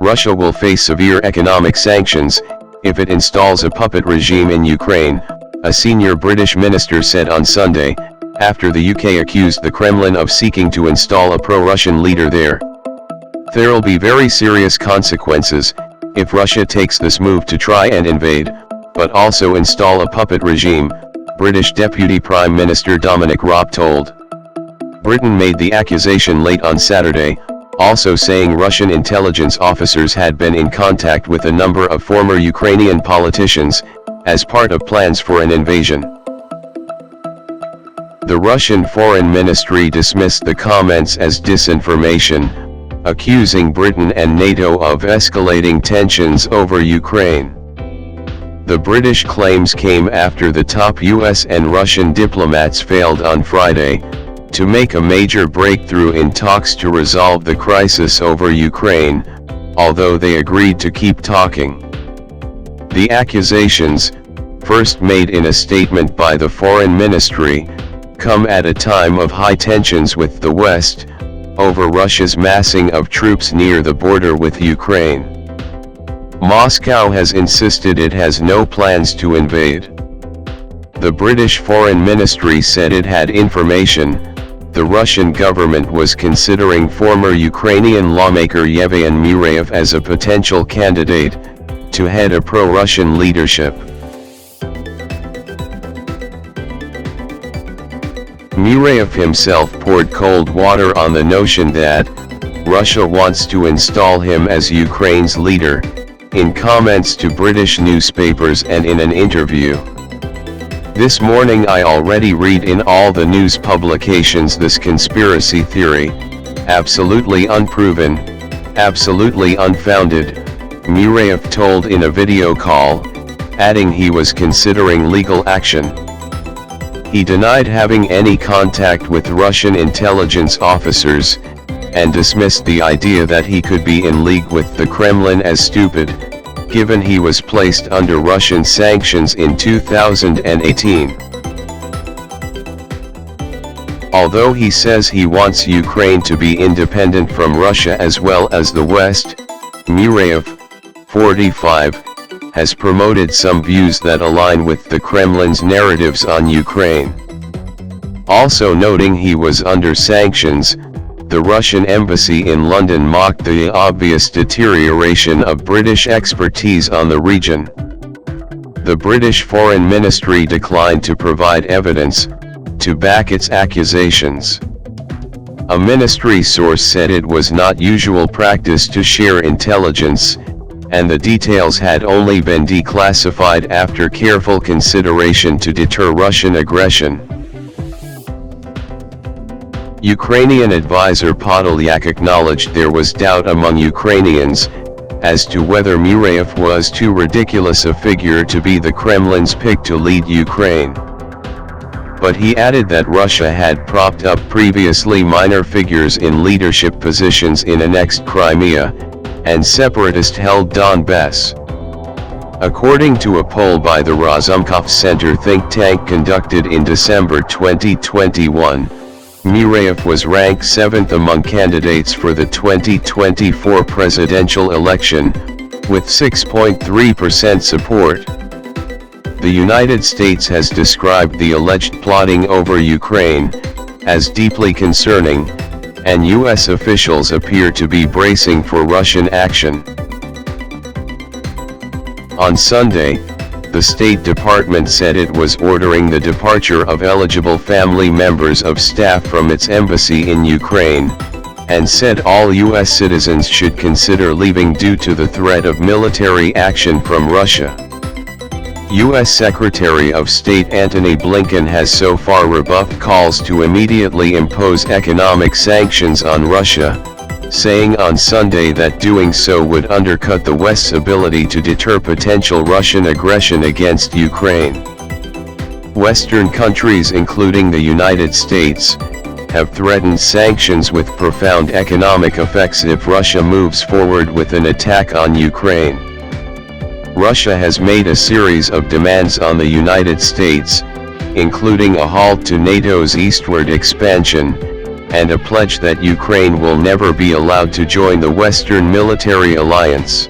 Russia will face severe economic sanctions if it installs a puppet regime in Ukraine, a senior British minister said on Sunday, after the UK accused the Kremlin of seeking to install a pro-Russian leader there. There'll be very serious consequences if Russia takes this move to try and invade, but also install a puppet regime, British Deputy Prime Minister Dominic Raab told. Britain made the accusation late on Saturday, also saying Russian intelligence officers had been in contact with a number of former Ukrainian politicians, as part of plans for an invasion. The Russian Foreign Ministry dismissed the comments as disinformation, accusing Britain and NATO of escalating tensions over Ukraine. The British claims came after the top US and Russian diplomats failed on Friday to make a major breakthrough in talks to resolve the crisis over Ukraine, although they agreed to keep talking. The accusations, first made in a statement by the Foreign Ministry, come at a time of high tensions with the West, over Russia's massing of troops near the border with Ukraine. Moscow has insisted it has no plans to invade. The British Foreign Ministry said it had information the Russian government was considering former Ukrainian lawmaker Yevhen Murayev as a potential candidate to head a pro-Russian leadership. Murayev himself poured cold water on the notion that Russia wants to install him as Ukraine's leader, in comments to British newspapers and in an interview. This morning I already read in all the news publications this conspiracy theory, absolutely unproven, absolutely unfounded, Murayev told in a video call, adding he was considering legal action. He denied having any contact with Russian intelligence officers, and dismissed the idea that he could be in league with the Kremlin as stupid, given he was placed under Russian sanctions in 2018. Although he says he wants Ukraine to be independent from Russia as well as the West, Murayev, 45, has promoted some views that align with the Kremlin's narratives on Ukraine. Also noting he was under sanctions, the Russian embassy in London mocked the obvious deterioration of British expertise on the region. The British Foreign Ministry declined to provide evidence to back its accusations. A ministry source said it was not usual practice to share intelligence, and the details had only been declassified after careful consideration to deter Russian aggression. Ukrainian advisor Podolyak acknowledged there was doubt among Ukrainians as to whether Murayev was too ridiculous a figure to be the Kremlin's pick to lead Ukraine. But he added that Russia had propped up previously minor figures in leadership positions in annexed Crimea and separatist-held Donbass. According to a poll by the Razumkov Center think tank conducted in December 2021, Murayev was ranked 7th among candidates for the 2024 presidential election, with 6.3% support. The United States has described the alleged plotting over Ukraine as deeply concerning, and U.S. officials appear to be bracing for Russian action. On Sunday, the State Department said it was ordering the departure of eligible family members of staff from its embassy in Ukraine, and said all U.S. citizens should consider leaving due to the threat of military action from Russia. U.S. Secretary of State Antony Blinken has so far rebuffed calls to immediately impose economic sanctions on Russia, saying on Sunday that doing so would undercut the West's ability to deter potential Russian aggression against Ukraine. Western countries including the United States have threatened sanctions with profound economic effects if Russia moves forward with an attack on Ukraine. Russia has made a series of demands on the United States, including a halt to NATO's eastward expansion, and a pledge that Ukraine will never be allowed to join the Western military alliance.